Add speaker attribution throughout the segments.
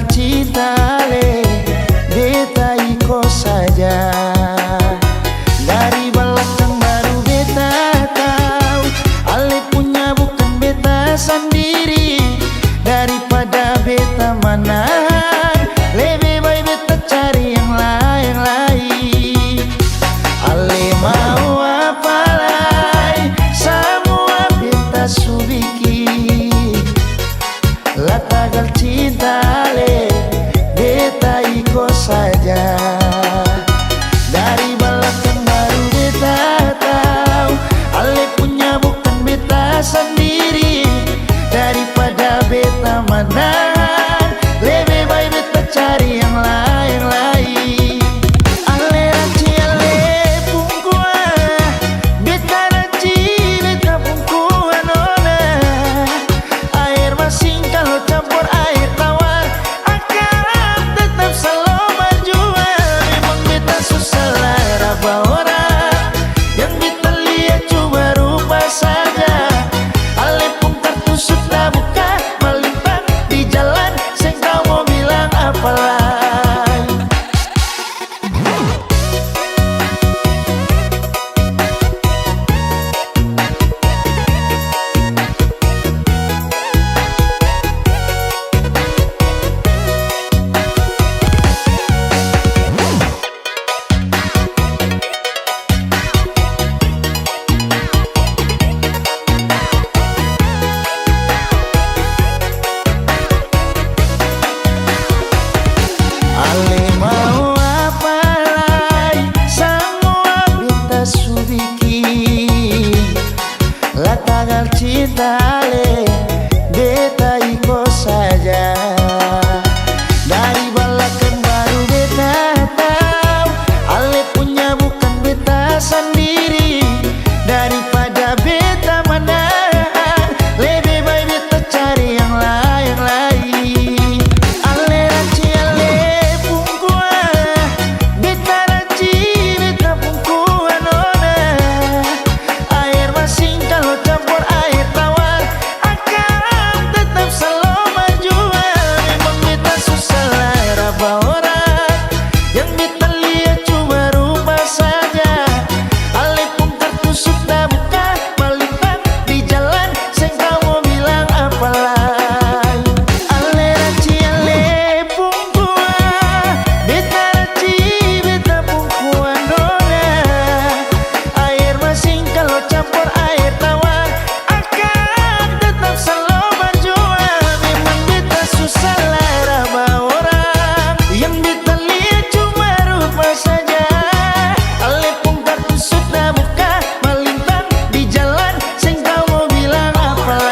Speaker 1: cinta le beta iko saja. Dari belakang baru beta tahu ale punya bukan beta sendiri. Daripada beta menahan, lebih baik beta cari yang lain. Ale mau apa lagi, semua beta subiki. La tagal cinta le beta iko saja. Dari belakang baru beta tahu ale punya bukan beta sendiri. Daripada beta menahan, lebih baik beta cari yang lain. Ale ranci ale pungkua, beta ranci beta pungkua nona. Air masin kalau campur air tawar akan tetap selalu berjuang. Memang beta susah lara orang, yang beta lihat cuma rupa saja. Ale pun kartu sudah buka, melintang di jalan, seng kau mau bilang apa lagi. Ale mau apa lagi, semua beta subiki. La tagal cinta le beta iko saja. Dari belakang baru beta tahu ale punya bukan beta sendiri. Daripada beta menahan, lebih baik beta cari yang lain. Ale ranci ale pungkua, beta ranci beta pungkua nona. Air masin kalau campur air tawar akan tetap selalu berjuang. Memang beta susah lara orang, yang beta lihat cuma rupa saja. Ale pun kartu sudah buka, melintang di jalan, seng kau mau bilang apa lagi. Ale ranci ale pungkua, beta ranci beta pungkua nona. Air masin kalau campur air tawar akan tetap selalu berjuang. Memang beta susah lara orang, yang beta lihat cuma rupa saja. Ale pun kartu sudah buka, melintang di jalan, seng kau mau bilang apa lagi.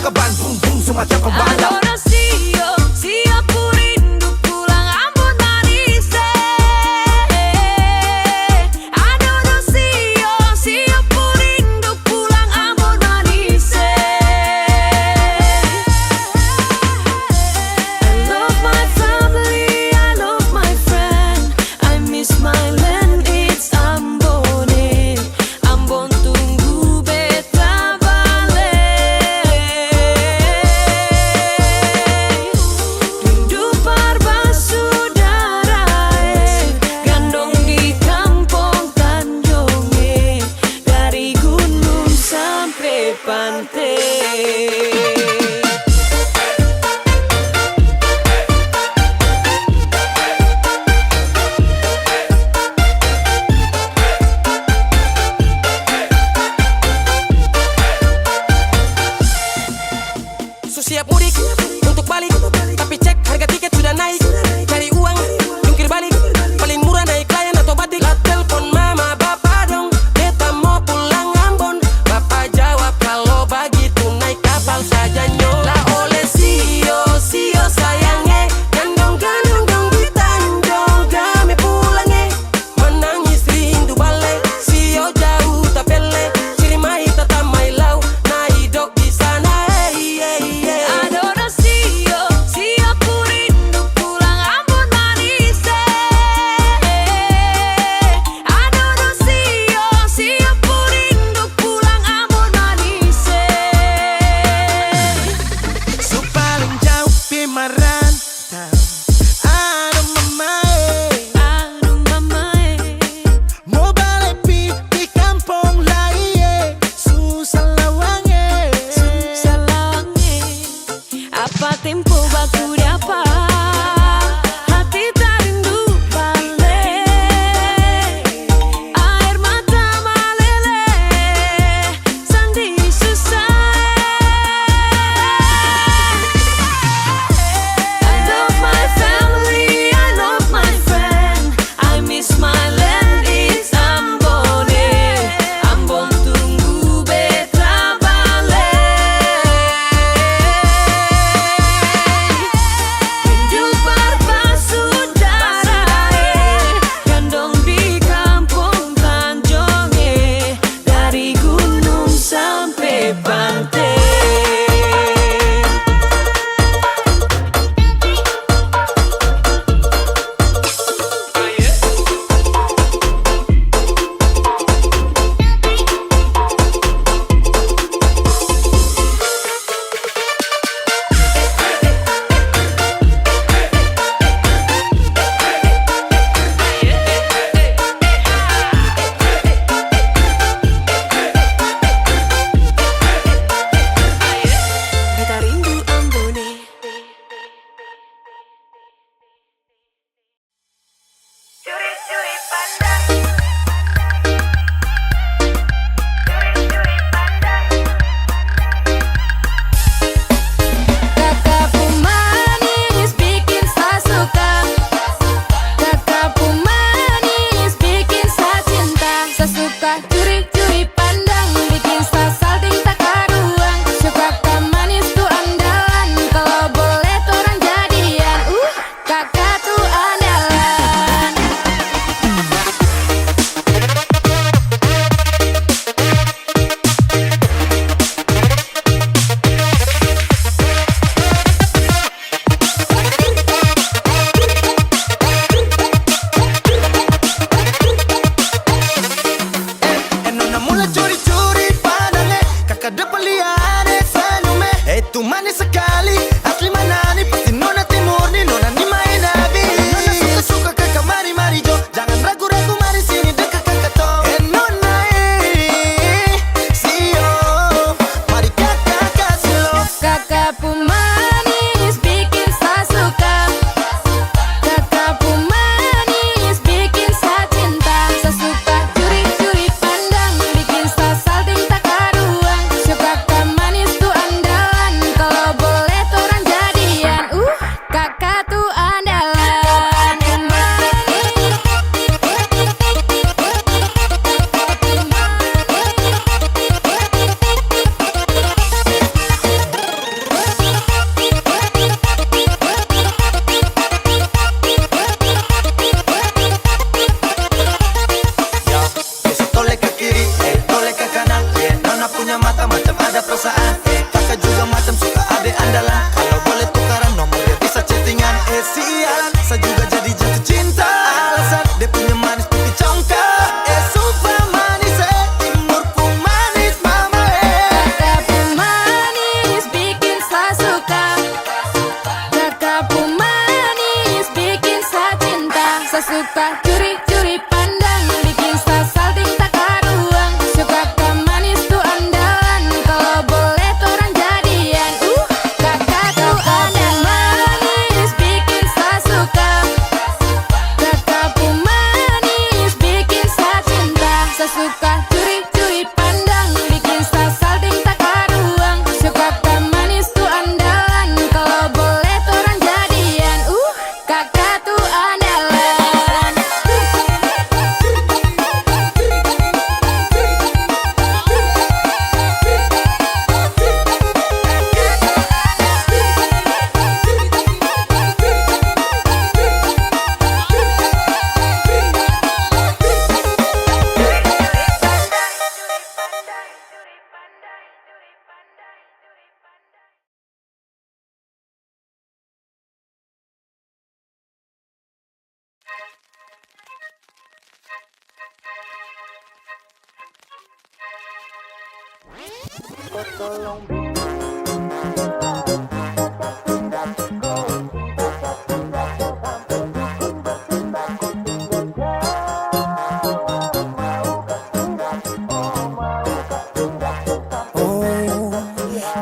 Speaker 2: ke Bandung, bung Sumatera pembalap.
Speaker 3: Adorasio, siapa rindu pulang Ambon manis. Adorasio, siapa rindu pulang Ambon manis. I love my family, I love my friend. I miss my land, it's Ambon. Ambon tunggu beta balik. Rindu saudara, gandong di kampung Tanjung, dari gunung sampai pantai.
Speaker 4: Siap mudik untuk balik, tapi cek harga tiket sudah naik. Cari uang, jungkir balik, paling murah naik layan atau batik. Lah telepon mama bapak dong, beta mau pulang Ambon. Bapak jawab kalau begitu naik kapal saja nyo. Lah oleh sio sayangnya, gandong dong di Tanjung kami pulangnya. Menangis rindu balik, sio jauh tapele, ciri mai tata mai lau, na hidup di sana.
Speaker 3: Adorasio, siapa rindu pulang Ambon manis. Adorasio, siapa rindu pulang Ambon manis.
Speaker 1: So paling jauh pi merantau. Aduh mamae, mau balik di kampung lain. Susah lawange.
Speaker 3: Apa tempo baku dapat, hati tak rindu balik. Air mata meleleh, sandi susah. I love my family, I love my friend. I miss my land, it's Ambon. Ambon tunggu beta balik. Rindu saudara, gandong di kampung Tanjung, dari gunung sampai pantai. Beta rindu Ambon. Curi-curi pandang, curi-curi pandang. Kakakku manis bikin saya suka. Kakakku manis bikin saya cinta. Saya suka curi-curi pandang, bikin saya salting tak karuang. Suka kak manis tuh andalan, kalau boleh tuh orang jadian. Kakak tuh andalan.
Speaker 1: Nona mulai curi-curi pandangnya. Kakak depan lihat senyumnya. Itu manis sekali, asli mana nih? Pasti nona timur nih, nona nih main nabi. Nona suka-suka kakak mari jo, jangan ragu-ragu mari sini dekat kakak to. Nona sio, mari kakak kasih lo.
Speaker 3: Kakak manis bikin saya suka. Kakak manis bikin saya cinta. Saya suka curi-curi pandang, bikin saya salting tak karuang. Suka kak manis tuh andalan, kalau boleh
Speaker 1: ada perasaan. Kakak juga macam suka adek andalan. Kalau boleh tukaran nomor dia bisa chattingan. Sialan, saya juga jadi jatuh cinta. Alasan dia punya manis pipi congkak. Super manis timur pun manis mama
Speaker 3: Kakak pun manis bikin saya suka. Kakak pun manis bikin saya cinta. Saya suka curi-curi pandang, bikin saya salting tak karuang. Suka kan manis tuh andalan, kalau boleh tuh orang jadian. Kakak tuh andalan, manis bikin saya suka. Kakak pun manis bikin saya cinta. Saya suka curi-curi pandang, bikin saya salting tak karuang. Suka kan manis tuh andalan, kalau boleh tuh orang jadian. Kakak tuh andalan.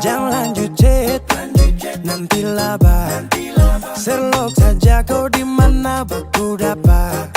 Speaker 1: Jangan lanjut chat, nanti laba. Serlok saja kau di mana baku dapat.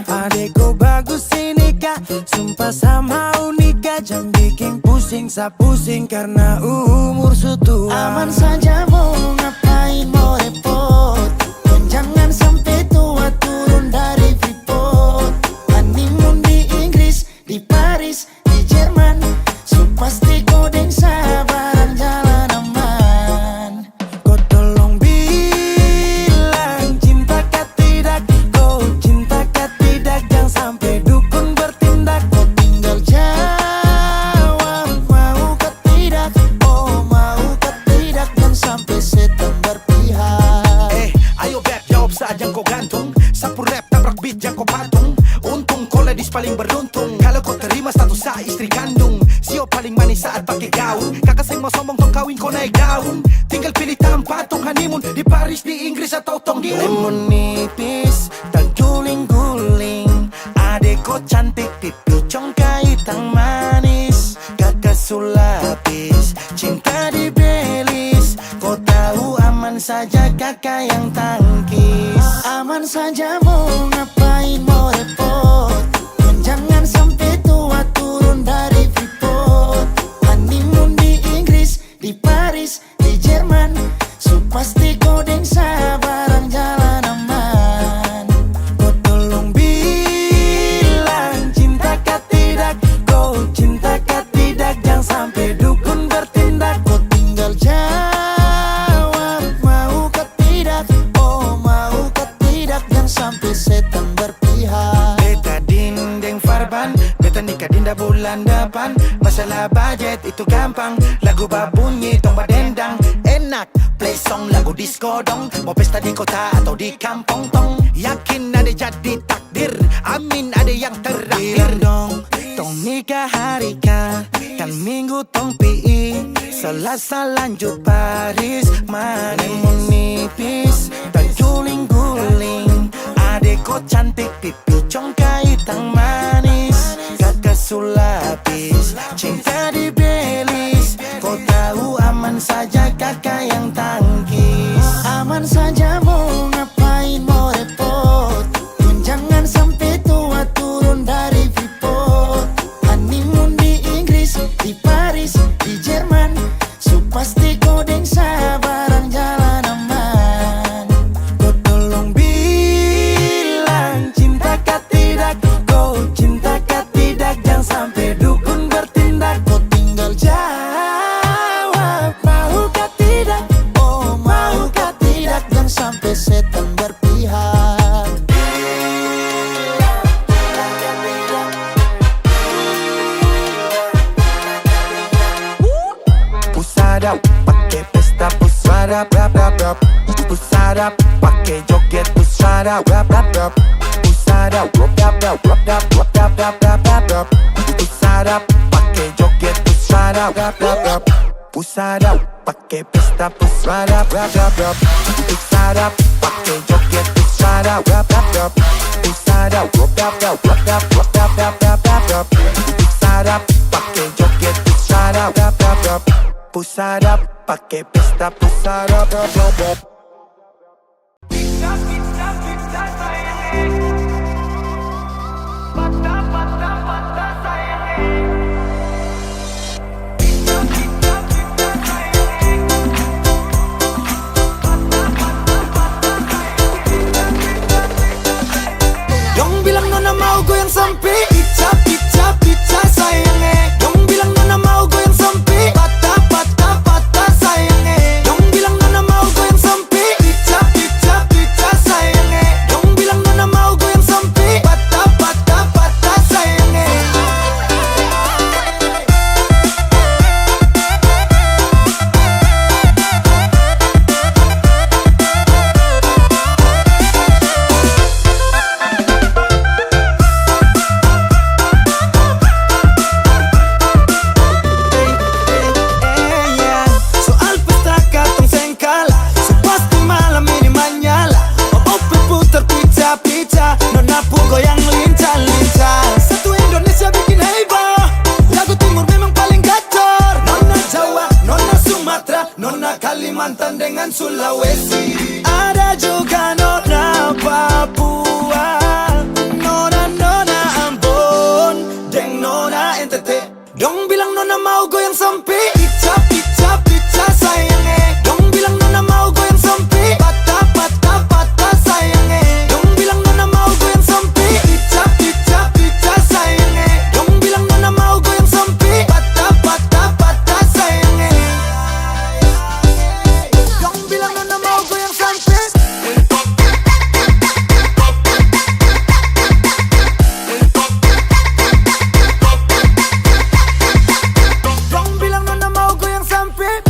Speaker 1: Adekku bagus ini kak, sumpah sama unika. Jangan bikin pusing, sa pusing karena umur sutua.
Speaker 2: Aman saja mau ngapain mau repot. Dan jangan sampai tua turun dari Freeport. Honeymoon di Inggris, di Paris, di Jerman. So pasti kodeng sabaran jalan aman.
Speaker 1: Kau tolong bilang cinta kah tidak. Kau cinta kah tidak. Jangan sampai dukun bertindak.
Speaker 2: Kau tinggal jawab mau ke tidak. Oh mau ke tidak. Jangan sampai setan berpihak.
Speaker 5: Ayo beb, jawab saja kau gantung. Sapu rap, tabrak beat, jangan kau patung. Untung kau ladies paling beruntung. Kalau kau terima status sa istri kandung. Sio paling manis saat pakai gaun. Kakak saya mau sombong tong kawin kau naik daun. Tinggal pilih tempat tong honeymoon. Di Paris, di Inggris atau tong di
Speaker 1: Lemon nipis, terguling-guling. Adek kau cantik, pipi congkai hitam manis. Kakak sulapis, cinta di belis. Kau tahu aman saja kakak yang tangkis.
Speaker 2: Aman saja mau ngapain mau repot. Dan jangan sampai tua turun dari Freeport. Honeymoon di Inggris, di Paris, di Jerman. So pasti kodeng sabaran jalan aman.
Speaker 1: Kau tolong bilang cinta kah tidak. Kau cinta kah tidak. Jangan sampai dukun bertindak.
Speaker 2: Kau tinggal jawab mau ke tidak. Oh mau ke tidak. Jangan sampai setan berpihak.
Speaker 1: Beta dinding farban, beta nikah dinda bulan depan. Masalah budget itu gampang. Lagu babunyi tong badendang. Enak play song lagu disco dong. Mau pesta di kota atau di kampung tong. Yakin ada jadi takdir, amin ada yang terakhir. Bilang dong, tong nikah hari kan minggu tong PI. Selasa lanjut Paris, honeymoon nipis, terguling-guling. Adek kau cantik, pipi congkai hitam manis. Kakak sulapis, cinta di belis. Kau tahu aman saja kakak yang tangkis.
Speaker 2: Aman saja mau ngapain mau repot. Dan jangan sampai tua turun dari Freeport. Honeymoon di Inggris, di Paris, di Jerman. So pasti kodeng sabaran jalan aman.
Speaker 1: Kau tolong bilang cinta kah tidak. Kau
Speaker 5: pusada, pakai pesta pusada, rap rap rap. Pusada, pakai joget pusada, rap rap rap. Pusada, rap rap rap rap rap rap rap rap rap rap. Pusada, pakai joget pusada, rap rap rap. Pusada, pakai pesta pusada, rap rap rap. Pusada, pakai joget pusada, rap rap rap. Pusada, rap rap rap rap rap rap rap rap rap rap. Pusada, pakai joget pusada, rap rap rap. Pusada, pakai pesta pusada, rap rap rap.
Speaker 1: Dong bilang nona mau goyang sampai Ica, ica, ica sayangnya. Dong bilang nona mau goyang sampai patah, patah, patah sayangnya. Dong bilang nona mau goyang sampai Ica, ica, ica sayangnya. Dong bilang nona mau goyang sampai patah, patah, patah sayangnya. Soal pesta katong sengkala, so pasti malam ini manyala. Opo putar pica-pica, nona pun goyang lincah-lincah. Satu Indonesia bikin heboh, lagu timur memang paling gacor. Nona Jawa, nona Sumatera, nona Kalimantan dengan Sulawesi. Ada juga nona Papua, nona Ambon, deng nona NTT. Dong bilang nona mau goyang sampai Ica, ica, ica sayangnya. Dong bilang nona mau goyang sampai patah, patah, patah sayangnya. Dong bilang nona mau goyang sampai Ica, ica, ica sayangnya. Dong bilang nona mau goyang sampai patah, patah, patah sayangnya. Dong bilang nona mau goyang sampai. Dong bilang nona mau goyang sampai.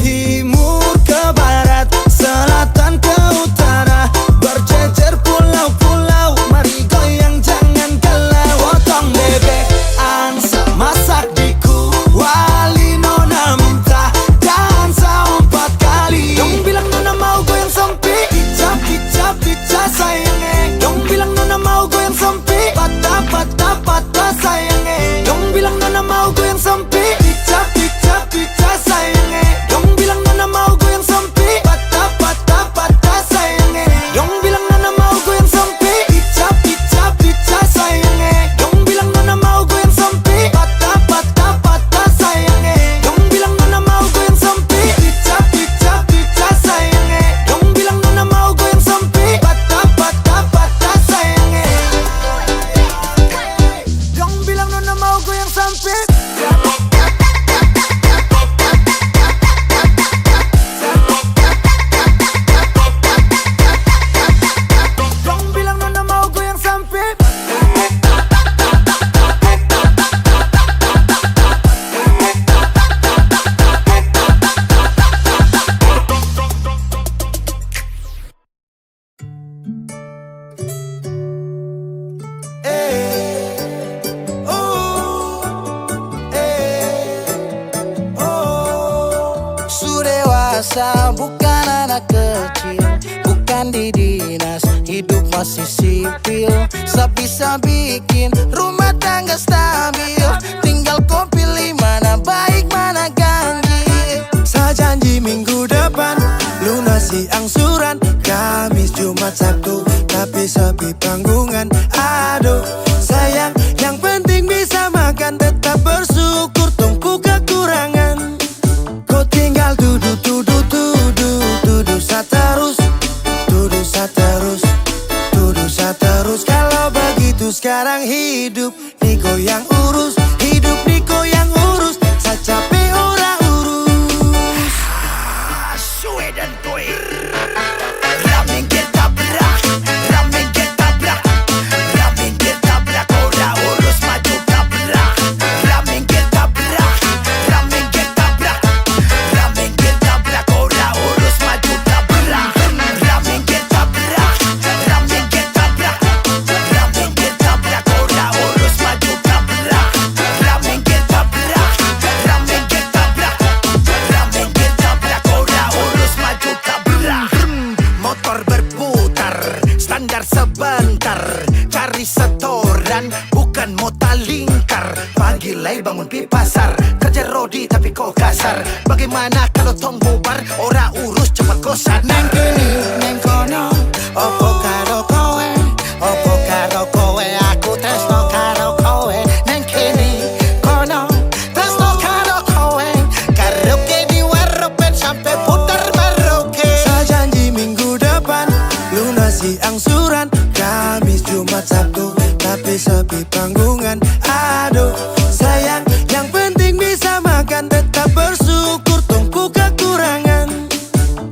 Speaker 1: Timur ke barat, selatan ke utara, berjejer pulau-pulau, mari goyang jangan galau. Otong bebek, angsa masak di kuali, nona minta dansa 4 kali. Dong bilang nona mau goyang sampai Ica, ica, ica sayangnya. Dong bilang nona mau goyang sampai patah, patah, patah sayangnya. Dong bilang nona mau goyang sampai Ica, ica, ica sayangnya. Dong bilang nona mau goyang sampai patah, patah, patah sayangnya. Dong bilang nona mau goyang sampai Ica, ica, ica sayangnya. Dong bilang nona mau goyang sampai patah, patah, patah sayangnya. Dong bilang nona mau goyang sampai Ica, ica, ica sayangnya. Dong bilang nona mau goyang sampai patah, patah, patah sayangnya. Dong bilang nona mau goyang sampai. Dong bilang nona mau goyang sampai.
Speaker 2: Sudah dewasa, bukan anak kecil, bukan di dinas, hidup masih sipil. Sebisa bikin rumah tangga stabil, tinggal kau pilih mana baik mana ganjil.
Speaker 1: Saya janji minggu depan lunasi angsuran, Kamis, Jumat, Sabtu, tapi sepi panggungan. Aduh sayang, yang penting bisa makan, tetap bersyukur tumpu kekurangan. Kau tinggal duduk, duduk, duduk, duduk saterus, duduk saterus, duduk saterus. Kalau begitu sekarang hidup Niko yang urus, hidup Niko yang urus, saya capek ora urus.
Speaker 2: Suwe dan toy, ramen kita berat.
Speaker 5: sekedar sebentar cari setoran, bukan mota lingkar. Pagi lay bangun pi pasar, kerja rodi tapi kok kasar. Bagaimana kalau tong bubar, ora urus cepat kau sadar.
Speaker 2: Neng kini, neng kono, opo karo kowe, opo karo kowe, aku tresno karo kowe. Neng kini, kono, tresno karo kowe, karaoke di warung sampai putar Merauke. Sejanji minggu depan, lunasi angsuran, Kamis, Jumat, Sabtu, tapi sepi panggungan. Aduh, sayang, yang penting bisa makan, tetap bersyukur, tunggu kekurangan.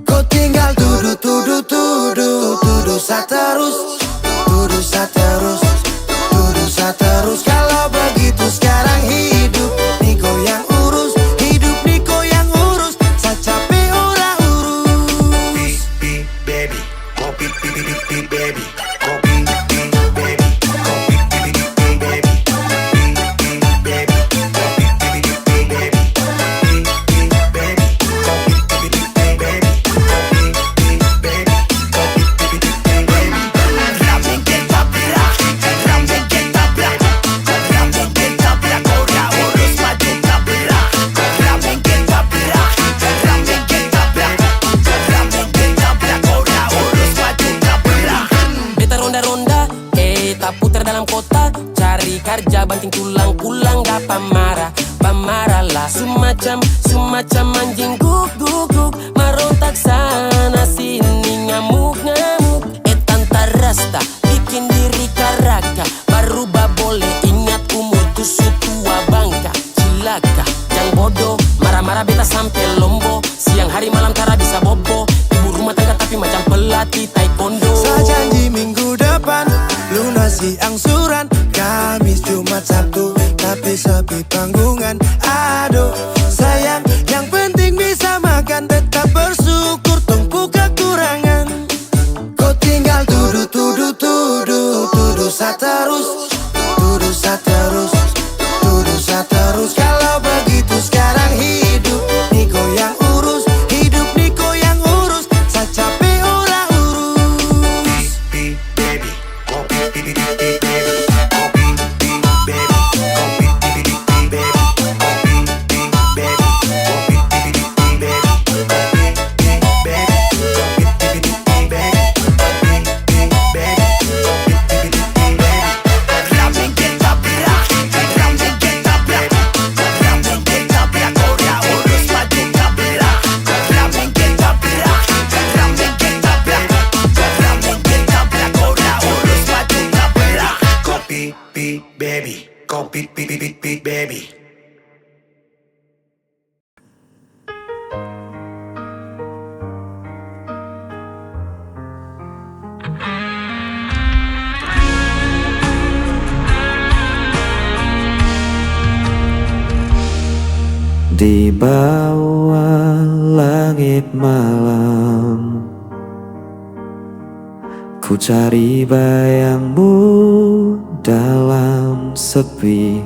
Speaker 2: Kau tinggal tuduh saterus, tuduh saterus, tuduh saterus. Kalau begitu sekarang hidup Niko yang urus, hidup Niko yang urus, saya capek ora urus.
Speaker 5: Pi baby, kopi pi baby, kopi pi baby, kopi pi baby, pi baby, kopi pi baby, pi baby, kopi pi baby, kopi pi baby, kopi pi baby. Rambing kita berak, rambing kita berak, rambing kita berak, ora urus maju tabrak. Rambing kita berak, rambing kita berak, rambing kita berak, ora urus maju tabrak.
Speaker 4: Beta ronda-ronda, tak putar dalam kota, cari kerja banting tulang, pulang gak pamarah lah. Semacam anjing guk, marontak sana sini, ngamuk. Tanta rasta, bikin diri karaka, baru boleh ingat umur tusu tua bangka. Cilaka, jang bodoh, marah-marah beta sampai lombo, siang hari malam tara bisa bobo, ibu rumah tangga tapi macam pelatih taekwondo.
Speaker 2: Sejanji minggu depan, lunasi angsuran, Kamis, Jumat, Sabtu, tapi sepi panggungan. Aduh, sayang, yang penting bisa makan, tetap bersyukur, tunggu kekurangan. Kau tinggal tuduh saterus, tuduh saterus, tuduh saterus. Kalau begitu sekarang hidup Niko yang urus, hidup Niko yang urus, saya capek ora urus.
Speaker 5: Pi baby, kopi pi baby, kopi pi baby, kopi pi baby, kopi pi baby, kopi pi baby, kopi pi baby, kopi pi baby, kopi pi baby, kopi pi baby. Rambing kita berak, rambing kita berak, rambing kita berak, ora urus maju tabrak. Rambing kita berak, rambing kita berak, rambing kita berak, ora urus maju tabrak. Kopi pi baby, kopi pi baby.
Speaker 6: Di bawah langit malam, ku cari bayangmu dalam sepi.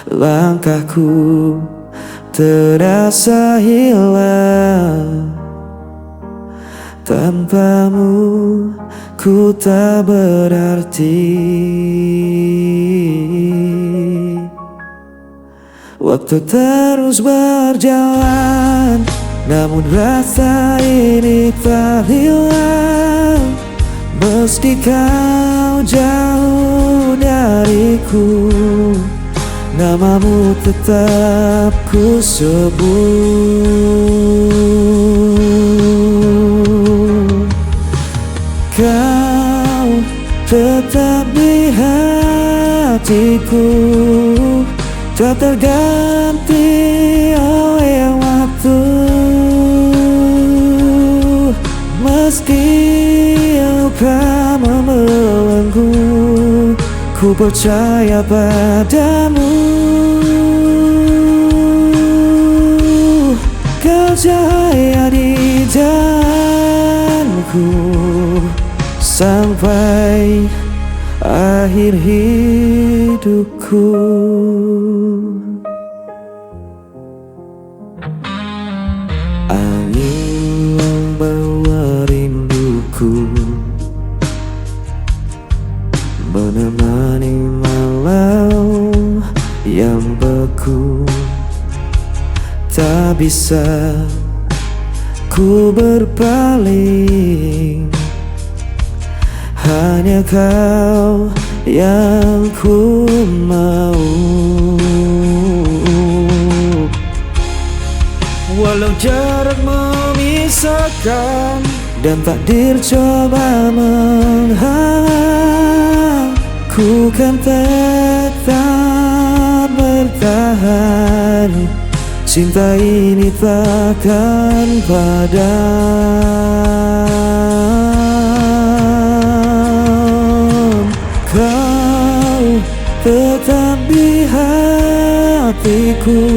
Speaker 6: Langkahku terasa hilang, tanpamu ku tak berarti. Waktu terus berjalan, namun rasa ini tak hilang. Meski kau jauh dariku, namamu tetap ku sebut. Kau tetap di hatiku, tak terganti oleh waktu. Meski luka membelenggu, ku percaya padamu. Kau cahaya di jalanku sampai akhir hidupku. Angin membawa rinduku menemani malam yang beku. Tak bisa ku berpaling, hanya kau yang ku mau. Walau jarak memisahkan dan takdir coba menghalang, ku kan tetap bertahan. Cinta ini takkan padam. Kau tetap di hatiku,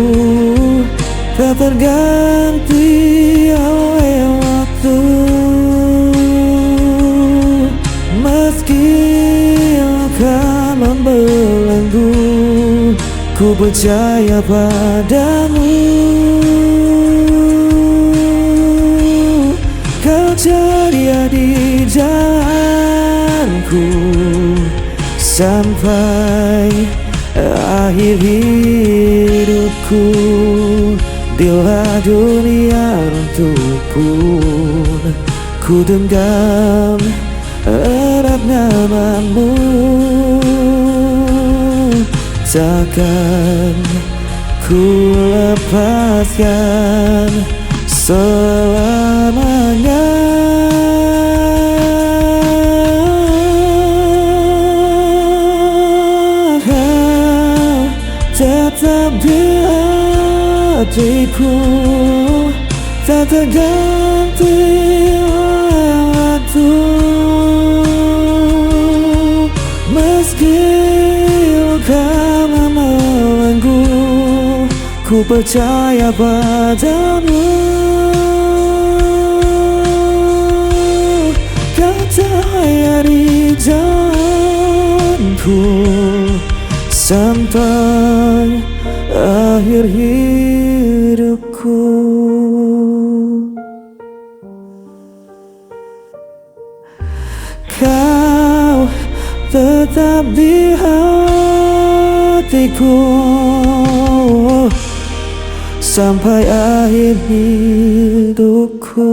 Speaker 6: tak terganti oleh waktu. Meski akan membelenggu, ku percaya padamu. Kau ceria di jalanku sampai akhir hidupku. Bila dunia runtuh pun, ku genggam erat namamu. Takkan ku lepaskan selamanya. Kau tetap di hatiku, tak terganti oleh waktu. Meski kau membelenggu, ku percaya padamu. Kau cahaya di jalanku sampai akhir hidupku. Kau tetap di hatiku sampai akhir hidupku.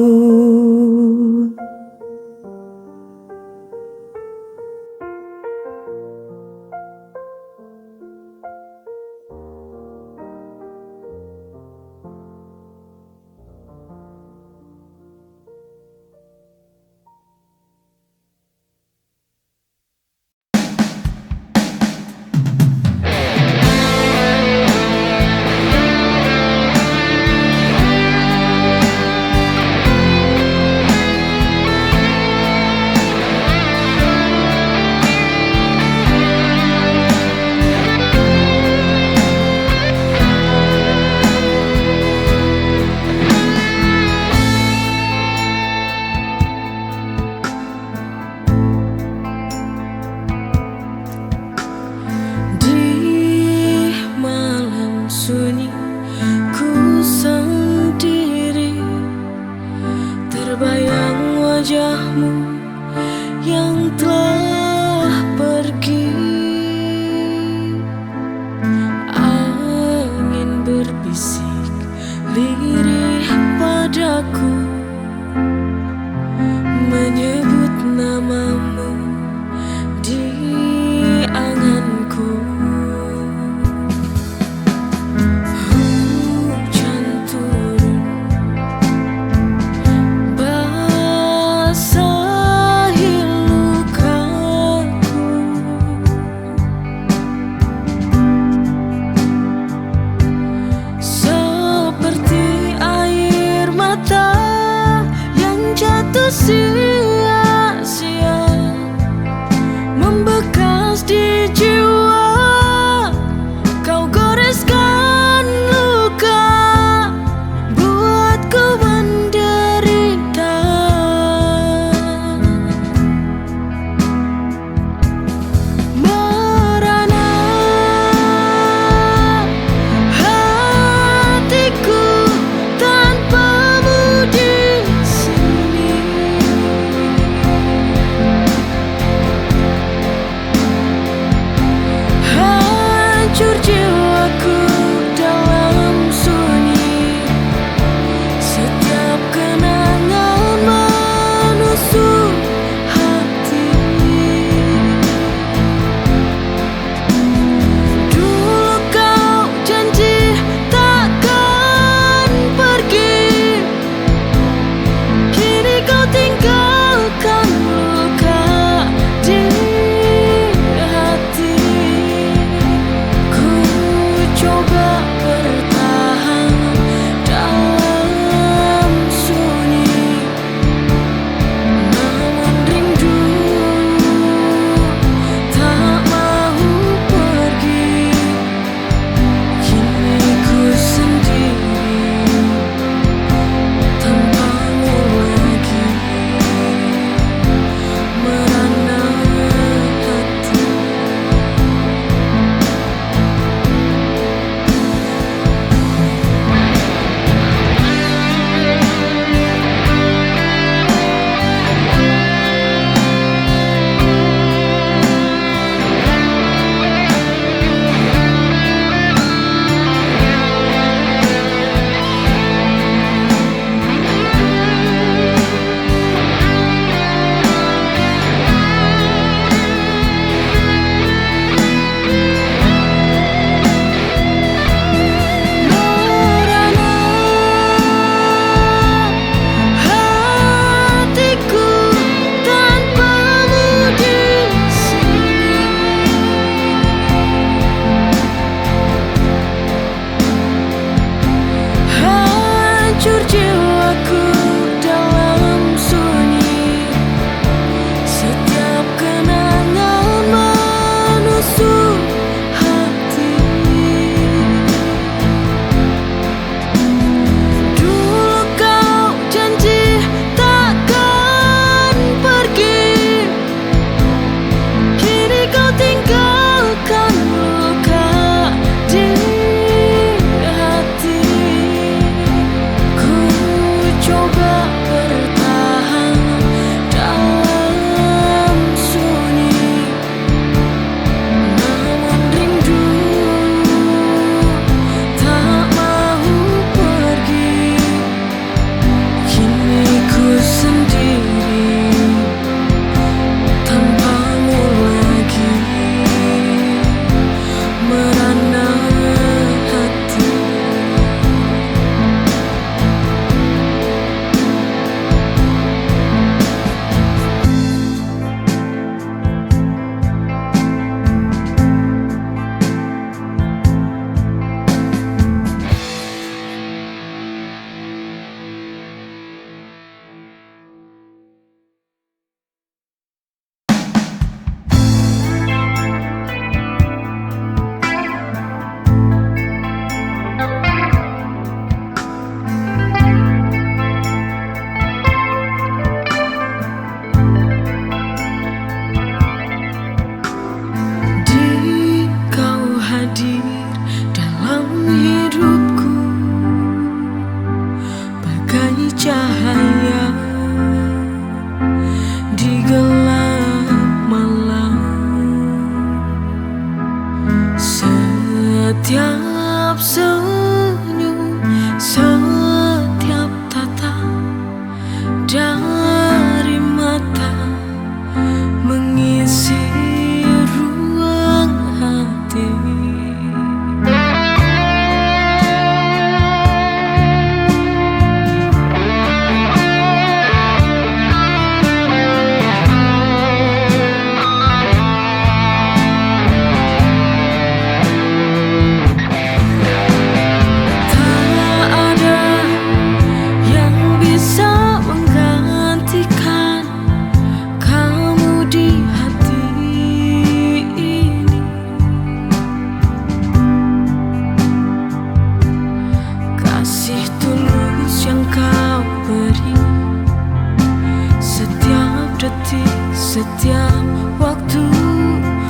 Speaker 3: Setiap waktu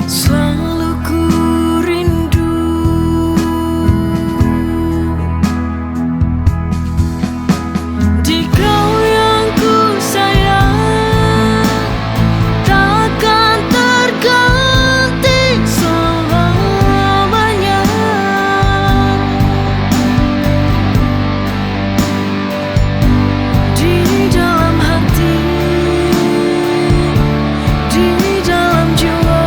Speaker 3: selalu ku rindu. Di kau yang ku sayang, takkan terganti selamanya. Di dalam hati, di dalam jiwa,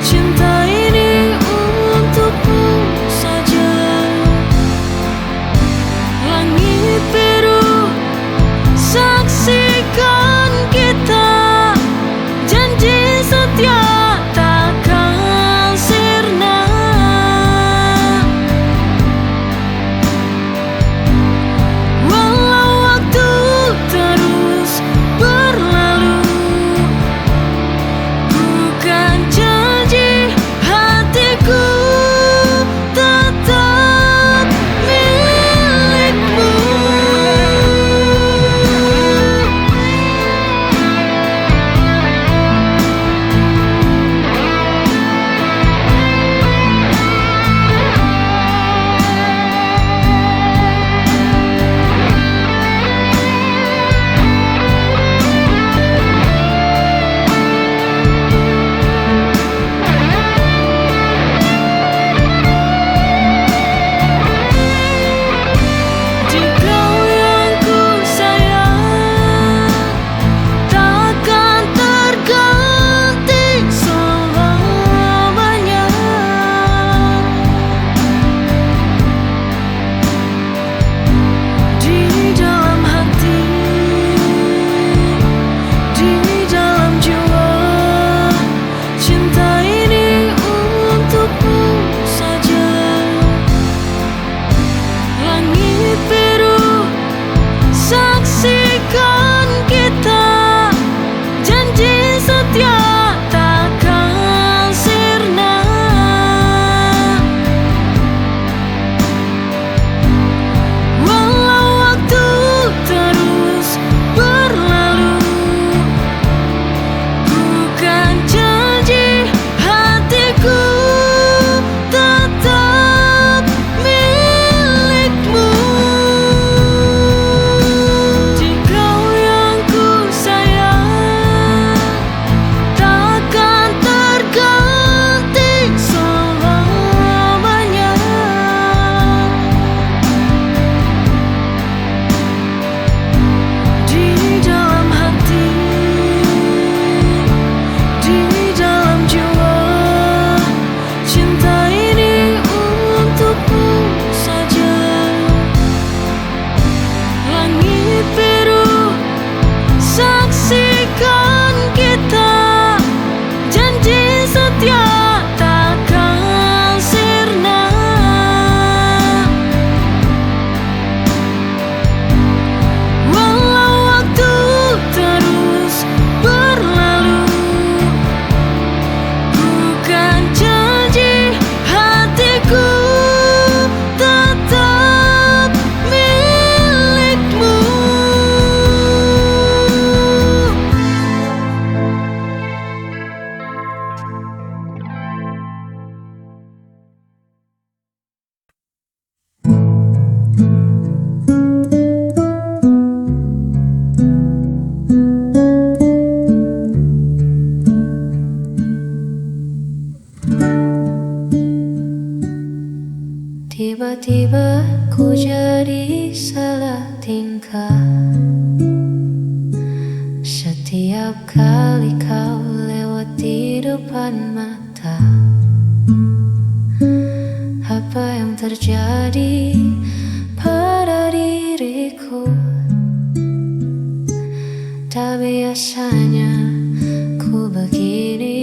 Speaker 3: cinta ini untukmu saja. Langit biru, saksikan kita, janji setia takkan sirna. Walau waktu terus berlalu, bukan janji hatiku tetap milikmu. Di kau yang ku sayang, takkan terganti selamanya. Di dalam hati, di dalam jiwa, cinta ini untukmu saja. Langit biru, saksikan kita, janji setia takkan sirna. Walau waktu terus berlalu, bukan janji hatiku tetap milikmu. Di kau yang ku sayang, takkan terganti selamanya. Di dalam hati, di dalam jiwa, cinta ini untukmu saja. Langit biru, saksikan kita, janji setia takkan sirna. Walau waktu terus berlalu, bukan janji hatiku tetap milikmu. Tiba-tiba ku jadi salah tingkah. Setiap kali kau lewat di depan mata, apa yang terjadi pada diriku? Tak biasanya ku begini